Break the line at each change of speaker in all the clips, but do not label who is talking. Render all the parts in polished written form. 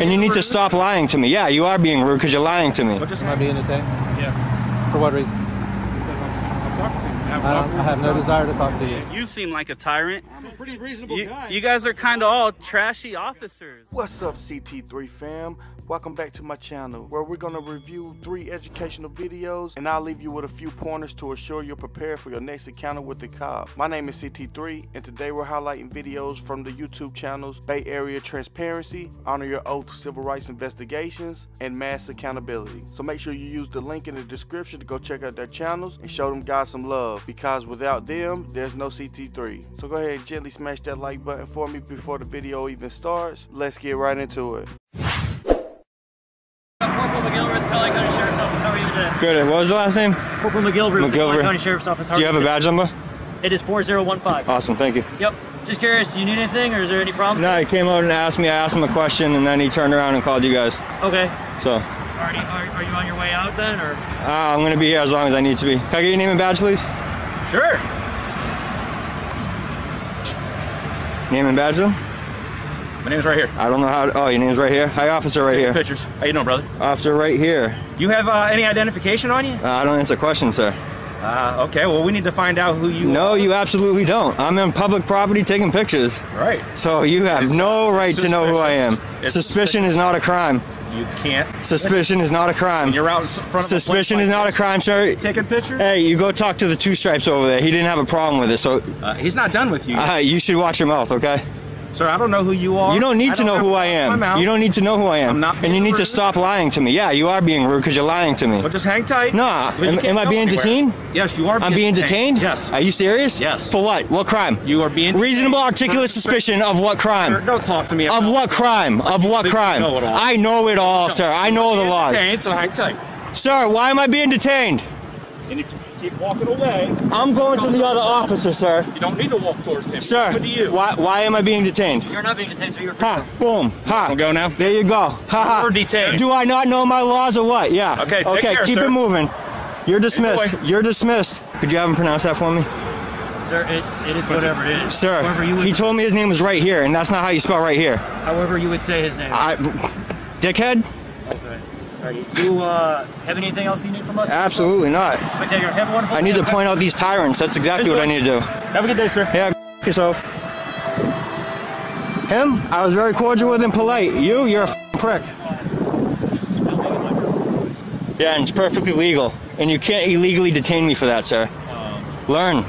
And you need to stop lying to me. Yeah, you are being rude because you're lying to me.
What just am I being detained?
Yeah.
For what reason?
Because I'm talking to you.
I have no desire to talk to you.
You seem like a tyrant.
I'm a pretty reasonable guy.
You guys are kind of all trashy officers.
What's up, CT3 fam? Welcome back to my channel, where we're going to review 3 educational videos, and I'll leave you with a few pointers to assure you're prepared for your next encounter with the cop. My name is CT3, and today we're highlighting videos from the YouTube channels Bay Area Transparency, Honor Your Oath Civil Rights Investigations, and Mass Accountability. So make sure you use the link in the description to go check out their channels and show them guys some love, because without them, there's no CT3. So go ahead and gently smash that like button for me before the video even starts. Let's get right into it.
Good. What was the last name?
Corporal McGilvery, County Sheriff's Office.
Do you have a badge number?
It is 4015.
Awesome, thank you.
Yep. Just curious, do you need anything or is there any problems?
No, he came out and asked me. I asked him a question, and then he turned around and called you guys.
Okay.
So.
Are you on your way out then, or?
I'm going to be here as long as I need to be. Can I get your name and badge, please?
Sure.
Name and badge, though?
My name's right here.
I don't know how. Oh, your name's right here. Hi, officer, right here.
Pictures. How you doing, brother?
Officer, right here.
You have any identification on you?
I don't answer questions, sir.
Okay. Well, we need to find out who you are.
No, you absolutely don't. I'm on public property taking pictures.
Right.
So you have no right to know who I am. Suspicion is not a crime.
You can't.
Suspicion is not a crime.
When you're out in front of
Suspicion is not a crime, sir.
Taking pictures?
Hey, you go talk to the 2 Stripes over there. He didn't have a problem with it, so.
He's not done with you.
You should watch your mouth, okay?
Sir, I don't know who you are.
You don't need to know who I am. You don't need to know who I am.
I'm not being
and you need
rude.
to stop lying to me. Yeah, you are being rude because you're lying to me.
But just hang tight.
Nah. Am I being detained?
Yes, you are.
I'm being detained?
Yes.
Are you serious?
Yes.
For what? What crime?
You are being
reasonable articulate suspicion of what crime?
Sir, don't talk to me.
Of what crime? Of what crime?
Know it all.
I know it all, sir. I know the laws.
Detained, so hang tight.
Sir, why am I being detained?
And if you keep walking away,
I'm going to the other officer, sir.
You don't need to walk towards him.
Sir,
to you.
why am I being detained?
You're not being detained, so you're free.
Ha, boom, ha.
We'll go now.
There you go. Ha ha.
You're detained.
Do I not know my laws or what? Yeah.
Okay, take care,
keep
sir.
it moving. You're dismissed.
Anyway.
You're dismissed. Could you have him pronounce that for me?
Sir, it is whatever it is.
Sir, he told me his name was right here, and that's not how you spell right here.
However you would say his name.
Dickhead?
Okay. Do you have anything else you need from us?
Absolutely not.
Spectator, have a wonderful
I need
day,
to point out these tyrants. That's exactly what I need to do.
Have a good day, sir.
Yeah, yourself. Him? I was very cordial with him, polite. You're a prick. Yeah, and it's perfectly legal. And you can't illegally detain me for that, sir. Learn.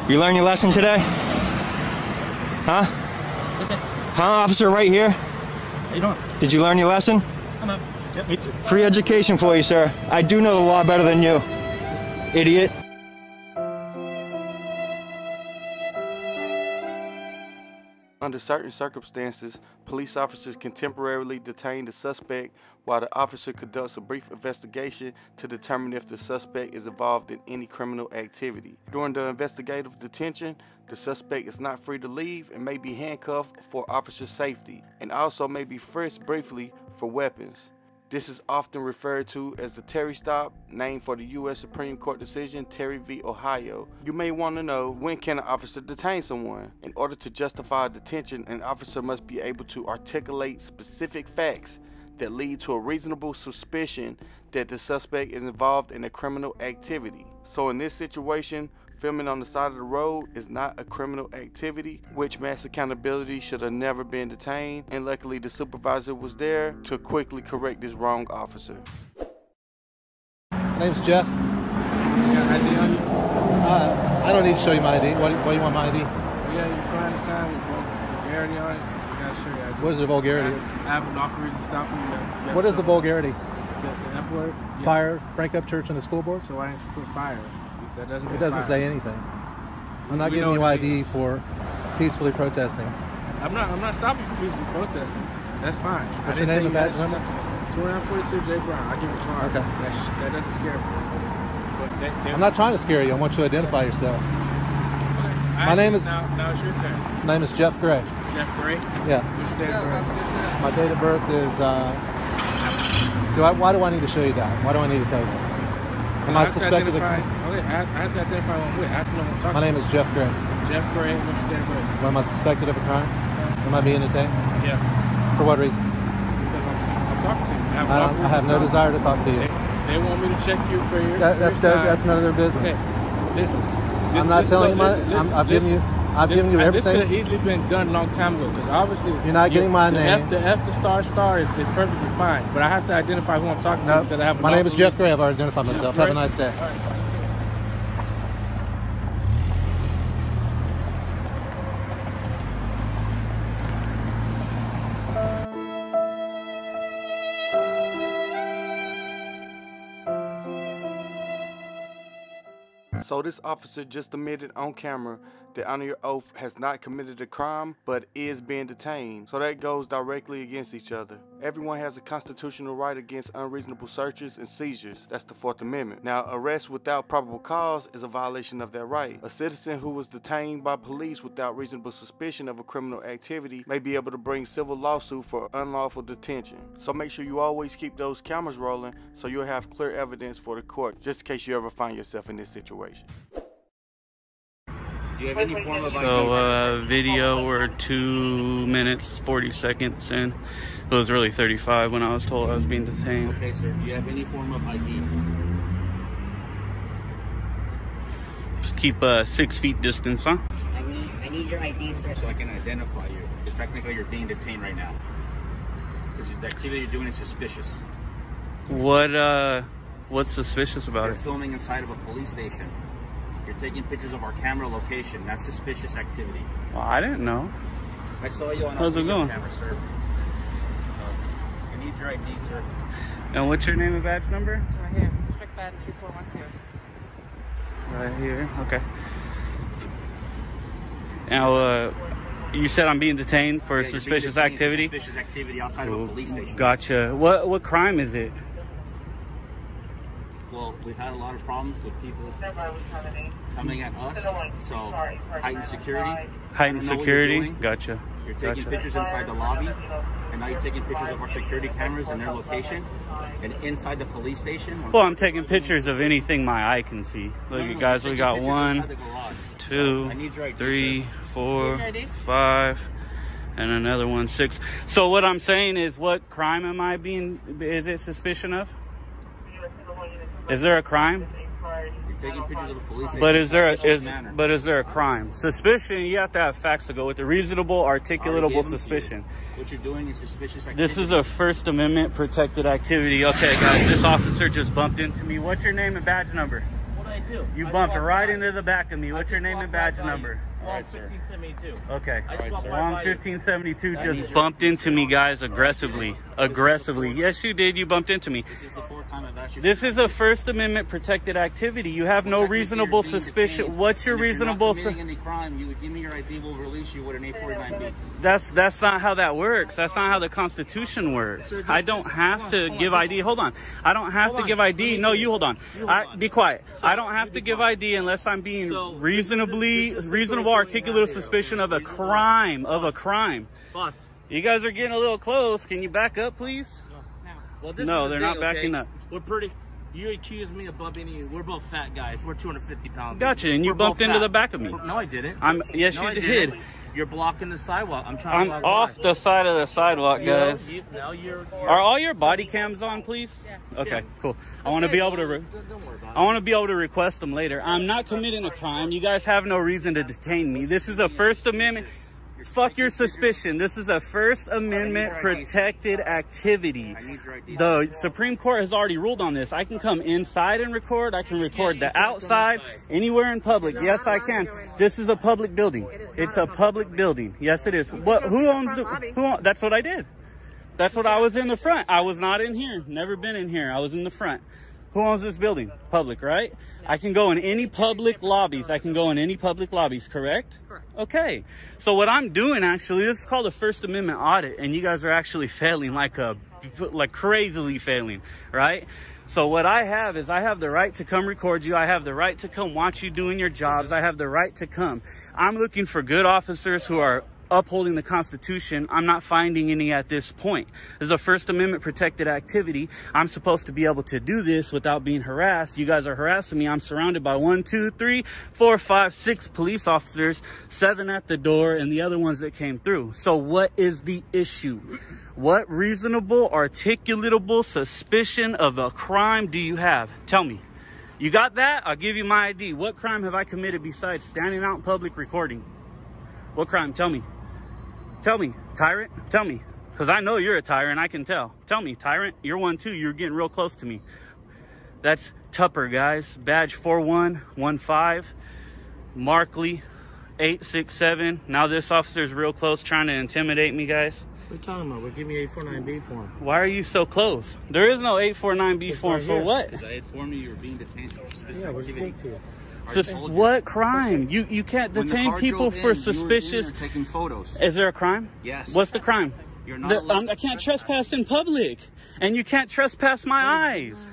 You learn your lesson today? Huh? Huh, officer, right here?
How you doing?
Did you learn your lesson?
I'm up. Yep, me too.
Free education for you, sir. I do know the law better than you, idiot.
Under certain circumstances, police officers can temporarily detain the suspect while the officer conducts a brief investigation to determine if the suspect is involved in any criminal activity. During the investigative detention, the suspect is not free to leave and may be handcuffed for officer safety, and also may be frisked briefly for weapons. This is often referred to as the Terry stop, named for the U.S. Supreme Court decision Terry v. Ohio. You may want to know, when can an officer detain someone? In order to justify a detention, an officer must be able to articulate specific facts that lead to a reasonable suspicion that the suspect is involved in a criminal activity. So in this situation, filming on the side of the road is not a criminal activity, which Mass Accountability should have never been detained, and luckily the supervisor was there to quickly correct this wrong officer.
My name's Jeff.
You got ID on you?
I don't need to show you my ID. What do you want my ID?
Yeah, you find a sign with vulgarity on it. You gotta show your ID.
What is the vulgarity?
I have an offer reason stopping you.
What is the vulgarity?
The F word? Yeah.
Fire Frank Upchurch on the school board?
So why didn't you put fire? That doesn't
It doesn't say anything. I'm not giving you ID for peacefully protesting.
I'm not stopping you from peacefully protesting. That's fine.
What's your name and badge number?
2942 J Brown. I'll give it a card.
Okay.
That doesn't scare me. But
I'm not trying to scare you. I want you to identify yourself.
Okay.
My name is...
Now it's your turn.
My name is Jeff Gray.
Jeff Gray?
Yeah.
What's your date of birth?
My date of birth is... why do I need to show you that? Why do I need to tell you that? Am I suspected of...
Okay, I have to identify one with. I have to know what I'm talking about.
My name is Jeff Gray.
Jeff Gray. What's your date of birth?
Am I suspected of a crime? Am I being detained?
Yeah.
For what reason?
Because I'm
I have no desire to talk to you.
They want me to check you for your.
That's none of their business.
Okay, listen.
I'm not telling you my. I've given you everything.
This could have easily been done a long time ago, because obviously
you're not getting my name.
The star is perfectly fine, but I have to identify who I'm talking to because I have.
My name is Jeff Gray. I've already identified myself. Have a nice day.
All right.
So this officer just admitted on camera that under your oath has not committed a crime but is being detained. So that goes directly against each other. Everyone has a constitutional right against unreasonable searches and seizures. That's the 4th Amendment. Now, arrest without probable cause is a violation of that right. A citizen who was detained by police without reasonable suspicion of a criminal activity may be able to bring civil lawsuit for unlawful detention. So make sure you always keep those cameras rolling so you'll have clear evidence for the court, just in case you ever find yourself in this situation.
Do you have any form of ID?
So, video, we're 2 minutes, 40 seconds in. It was really 35 when I was told I was being detained.
Okay, sir. Do you have any form of ID?
Just keep 6 feet distance, huh?
I need your ID, sir.
So I can identify you. Because technically you're being detained right now. Because the activity you're doing is suspicious.
What's suspicious about
You're
it?
filming inside of a police station. You're taking pictures of our camera location. That's suspicious activity.
Well, I didn't know.
I saw you on
How's
our
it going?
camera, sir. So, I need your ID, sir.
And what's your name and badge number?
Right here. Strict badge 2412.
Right here. Okay. Now, you said I'm being detained for
Yeah,
suspicious
you're being detained
activity?
for suspicious activity outside of a police station.
Gotcha. What crime is it?
Well, we've had a lot of problems with people coming at us, so heightened security.
Heightened security? Gotcha.
You're taking pictures inside the lobby, and now you're taking pictures of our security cameras and their location, and inside the police station.
Well, I'm taking pictures of anything my eye can see. Look, guys, we got 1, 2, 3, 4, 5, and another 1, 6. So what I'm saying is, what crime am I is it suspicion of? Is there a crime?
You're taking pictures of the police station.
But is there a crime? Suspicion, you have to have facts to go with it. Reasonable, articulatable suspicion.
What you're doing is suspicious activity.
This is a First Amendment protected activity. Okay, guys, this officer just bumped into me. What's your name and badge number?
What did I do?
You bumped right into the back of me. What's your name and badge number?
Long 1572.
Okay.
sir.
Long 1572 just bumped into me, guys, aggressively. Aggressively. Yes, you did. You bumped into me.
This is the 4th time I've asked you.
This is a First Amendment protected activity. You have no reasonable suspicion. What's your reasonable
suspicion? If you're not committing any crime, you would give me your ID, we'll release you with an 849B.
That's not how that works. That's not how the Constitution works. I don't have to give ID. Hold on. I don't have to give ID. No, you hold on. Be quiet. I don't have to give ID unless I'm being reasonable, articulable suspicion of a crime.
Boss.
You guys are getting a little close. Can you back up, please?
Well, this
No,
is the
they're
thing,
not backing up.
We're pretty. You accuse me of bumping you. We're both fat guys. We're 250 pounds.
Gotcha, and you
We're
bumped
both
into
fat.
the back of me.
No, I didn't.
Yes,
No,
you
I
did.
didn't. You're blocking the sidewalk. I'm trying
I'm
to
off the side of the sidewalk, guys.
You're
Are all your body cams on, please? Yeah. Okay, cool. I want to be able to.
Don't worry about it.
I want to be able to request them later. I'm not committing a crime. You guys have no reason to detain me. This is a First Amendment. Fuck your suspicion. This is a First Amendment protected activity. The Supreme Court has already ruled on this. I can come inside and record. I can record the outside, anywhere in public. Yes, I can. This is a public building. It's a public building. Yes, it is. What? Who owns the? That's what I did. That's what I was in the front. I was not in here. Never been in here. I was in the front. Who owns this building? Public, right? I can go in any public lobbies. I can go in any public lobbies, correct? Okay. So what I'm doing, actually, this is called a First Amendment audit, and you guys are actually failing like crazily failing, right? So what I have is I have the right to come record you. I have the right to come watch you doing your jobs. I have the right to come. I'm looking for good officers who are upholding the Constitution, I'm not finding any at this point. This is a First Amendment protected activity. I'm supposed to be able to do this without being harassed. You guys are harassing me. I'm surrounded by 1, 2, 3, 4, 5, 6 police officers, 7 at the door, and the other ones that came through. So what is the issue? What reasonable, articulatable suspicion of a crime do you have? Tell me. You got that? I'll give you my ID. What crime have I committed besides standing out in public recording? What crime? Tell me. Tell me. Tyrant? Tell me. Because I know you're a tyrant. I can tell. Tell me, tyrant. You're one too. You're getting real close to me. That's Tupper, guys. Badge 4115. Markley 867. Now this officer's real close trying to intimidate me, guys.
What are you talking about? We're giving you 849B form.
Why are you so close? There is no 849B form for what?
Because I informed you were being detained for suspicious
Yeah, we're
activity.
supposed to.
What crime? You can't detain people for suspicious.
Taking photos.
Is there a crime?
Yes.
What's the crime?
You're not.
I can't trespass in public, and you can't trespass my eyes.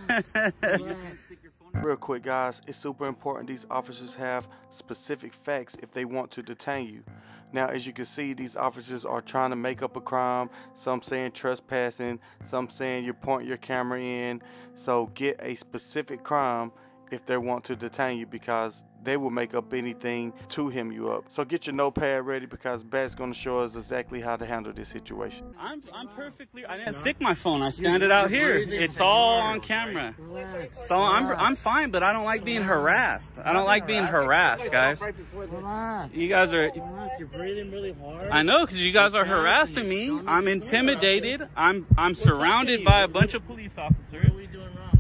Real quick, guys, it's super important these officers have specific facts if they want to detain you. Now, as you can see, these officers are trying to make up a crime. Some saying trespassing, some saying you're pointing your camera in. So get a specific crime if they want to detain you, because they will make up anything to hem you up. So get your notepad ready, because Bat's going to show us exactly how to handle this situation.
I'm perfectly. I didn't stick my phone. I stand it out here. It's all on camera. So I'm fine, but I don't like being harassed. I don't like being harassed, guys. You guys are.
You're breathing really hard.
I know, because you guys are harassing me. I'm intimidated. I'm surrounded by a bunch of police officers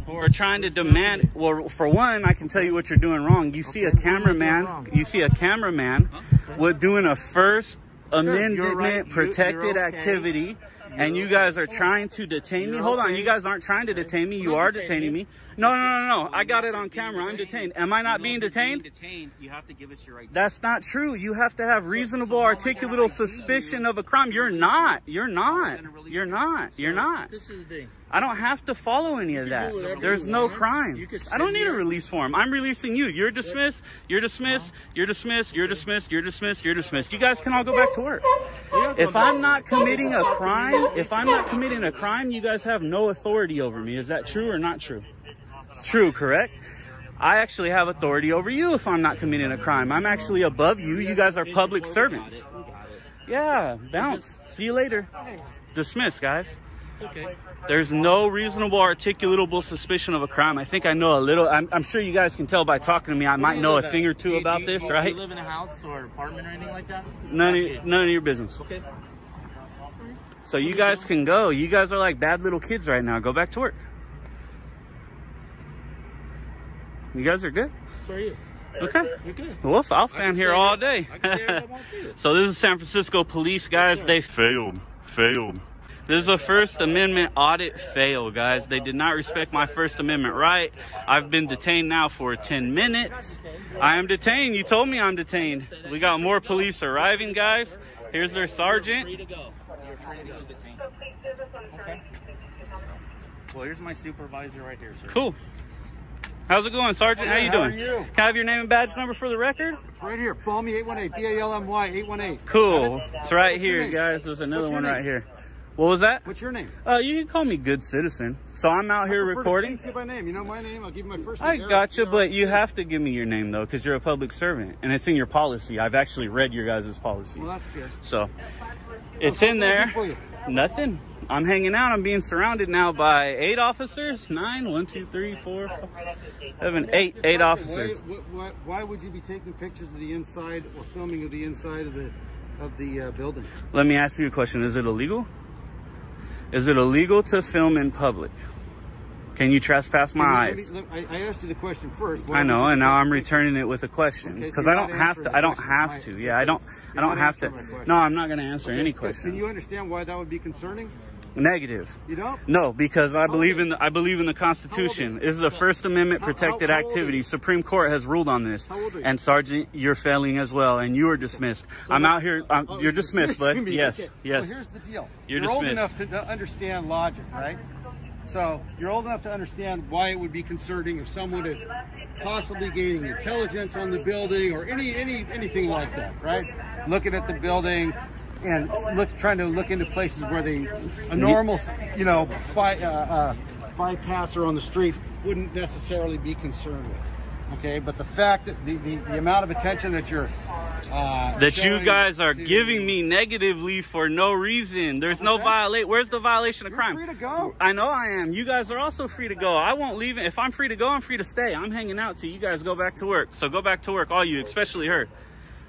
who are trying to demand. Well, for one, I can tell you what you're doing wrong. You see a cameraman. You see a cameraman with doing a First Amendment protected activity, and you guys are trying to detain me. Hold on, you guys aren't trying to detain me. You are detaining me. No. I got it on camera. I'm detained. Am I not being detained?
You have to give us your ID.
That's not true. You have to have reasonable, articulable suspicion of a crime. You're not. You're not. You're not. You're not.
This is the thing.
I don't have to follow any of that. There's no crime. I don't need a release form. I'm releasing you. You're dismissed. You're dismissed. You're dismissed. You're dismissed. You're dismissed. You're dismissed. You guys can all go back to work. If I'm not committing a crime, you guys have no authority over me. Is that true or not true? It's true, correct? I actually have authority over you if I'm not committing a crime. I'm actually above you. You guys are public servants. Yeah, bounce. See you later. Dismiss, guys.
Okay.
There's no reasonable, articulatable suspicion of a crime. I think I know a little. I'm sure you guys can tell by talking to me. I might know a thing or two about this, right?
Do you live in a house or apartment or anything like that?
None of your business.
Okay.
So you guys can go. You guys are like bad little kids right now. Go back to work. You guys are good?
So are you.
Okay.
You're good.
Well, I'll stand here all day.
I can stay here if I want to.
So this is San Francisco police, guys. They failed. This is a First Amendment audit fail, guys. They did not respect my First Amendment right. I've been detained now for 10 minutes. I am detained. You told me I'm detained. We got more police arriving, guys. Here's their sergeant.
Free to go. You're free to go. Detained. Okay. Well, here's my supervisor right here, sir.
Cool. How's it going, Sergeant? How you doing?
How are you?
Can I have your name and badge number for the record?
It's right here. Balmy 818. B-A-L-M-Y 818.
Cool. It's right
What's your
here,
name?
guys. There's another
What's your
one
name?
right here. What was that?
What's your name?
You can call me Good Citizen. So I'm out here recording.
I prefer to speak to you by name. You know my name? I'll give you my first name.
I
Eric.
gotcha, but you have to give me your name, though, because you're a public servant. And it's in your policy. I've actually read your guys' policy.
Well, that's good.
So it's
What
in
can I
there.
do for you?
Nothing. I'm hanging out. I'm being surrounded now by 8 officers. 9, 1, 2, 3, 4, 5, 7, 8. 8 officers.
Why would you be taking pictures of the inside or filming of the inside of the building?
Let me ask you a question. Is it illegal? Is it illegal to film in public? Can you trespass my eyes?
I asked you the question first.
I know, and now I'm returning it with a question because I don't have to. I don't have to. Yeah, I don't have to. No, I'm not going to answer any questions.
Can you understand why that would be concerning?
Negative.
You don't?
No, because I believe in the Constitution. This is a First Amendment protected
how old are
activity.
you?
Supreme Court has ruled on this.
How old are you?
And Sergeant, you're failing as well, and you are dismissed. I'm out here. You're dismissed, bud.
Me.
Yes,
Okay.
yes.
Well, here's the deal.
You're
old
dismissed.
enough to understand logic, right? So you're old enough to understand why it would be concerning if someone is possibly gaining intelligence on the building or anything like that, right? Looking at the building, and trying to look into places where a normal, you know, bypasser on the street wouldn't necessarily be concerned with. Okay, but the fact that the amount of attention that you're
you guys are giving me negatively for no reason. There's no violation. Where's the violation of crime?
You're free to go.
I know I am. You guys are also free to go. I won't leave it. If I'm free to go, I'm free to stay. I'm hanging out till you guys go back to work. So go back to work, all you, especially her.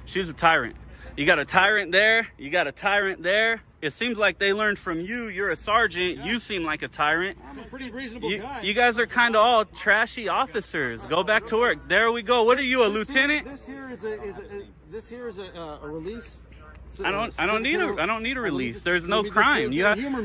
She's a tyrant. You got a tyrant there. You got a tyrant there. It seems like they learned from you. You're a sergeant. Yeah. You seem like a tyrant.
I'm a pretty reasonable guy.
You guys are kind of all trashy officers. Go back to work. There we go. What are you, a lieutenant?
This here is a release.
I don't need a release. There's no crime.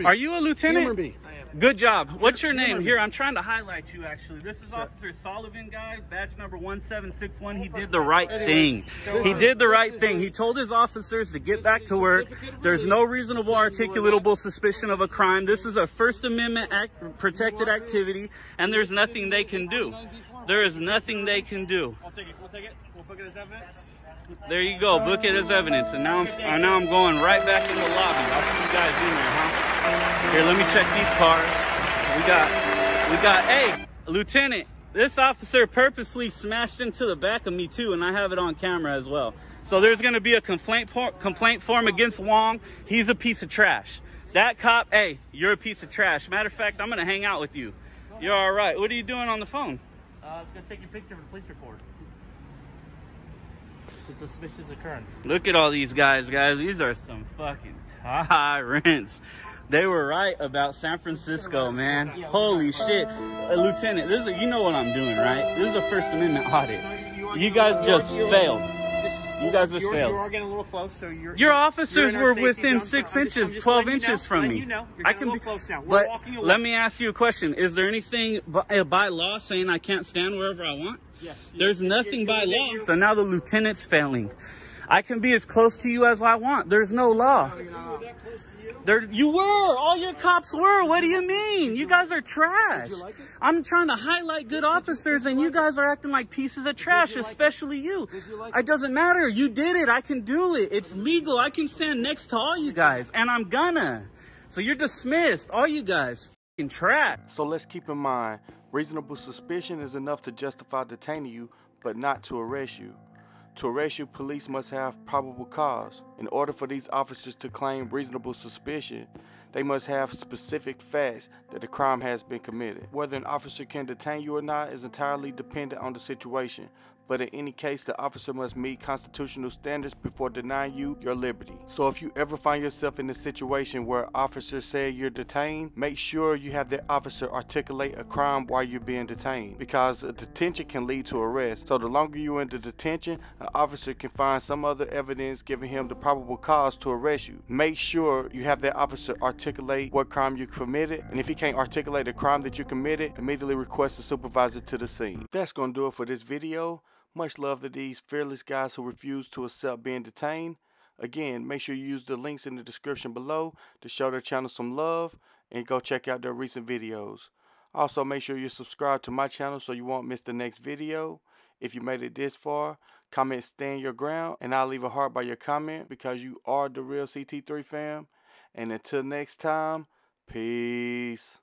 Are you a lieutenant?
Humor me.
Good job. What's your name? Here, I'm trying to highlight you, actually. This is Officer Sullivan, guys. Badge number 1761. He did the right thing. He did the right thing. He told his officers to get back to work. There's no reasonable articulatable suspicion of a crime. This is a First Amendment protected activity, and there's nothing they can do. There is nothing they can do.
We'll take it. We'll book it as evidence.
There you go. Book it as evidence. And now I'm going right back in the lobby. I'll see you guys in there, huh? Here, let me check these cars. We got, hey, Lieutenant, this officer purposely smashed into the back of me too, and I have it on camera as well. So there's going to be a complaint form against Wong. He's a piece of trash. That cop, hey, you're a piece of trash. Matter of fact, I'm going to hang out with you. You're all right. What are you doing on the phone?
I was going to take your picture for the police report. It's a suspicious occurrence.
Look at all these guys. These are some fucking tyrants. They were right about San Francisco, man. Holy shit. Lieutenant, you know what I'm doing, right? This is a First Amendment audit. You guys just failed. You guys just failed.
You are getting a little close, so
your officers were within 6 inches, 12 inches from me.
I can be close now. We're walking away.
Let me ask you a question. Is there anything by law saying I can't stand wherever I want?
Yes.
There's nothing by law. So now the lieutenant's failing. I can be as close to you as I want. There's no law. You were. All your cops were. What do you mean? You guys are trash. I'm trying to highlight good officers, and you guys are acting like pieces of trash, especially you. It doesn't matter. You did it. I can do it. It's legal. I can stand next to all you guys, and I'm gonna. So you're dismissed. All you guys fucking trash.
So let's keep in mind, reasonable suspicion is enough to justify detaining you, but not to arrest you. To arrest you, police must have probable cause. In order for these officers to claim reasonable suspicion, they must have specific facts that the crime has been committed. Whether an officer can detain you or not is entirely dependent on the situation, but in any case, the officer must meet constitutional standards before denying you your liberty. So if you ever find yourself in a situation where officers say you're detained, make sure you have the officer articulate a crime while you're being detained, because a detention can lead to arrest. So the longer you're in the detention, an officer can find some other evidence giving him the probable cause to arrest you. Make sure you have that officer articulate what crime you committed, and if he can't articulate the crime that you committed, immediately request a supervisor to the scene. That's gonna do it for this video. Much love to these fearless guys who refuse to accept being detained. Again, make sure you use the links in the description below to show their channel some love, and go check out their recent videos. Also, make sure you're subscribed to my channel so you won't miss the next video. If you made it this far, comment "Stand Your Ground," and I'll leave a heart by your comment, because you are the real CT3 fam. And until next time, peace.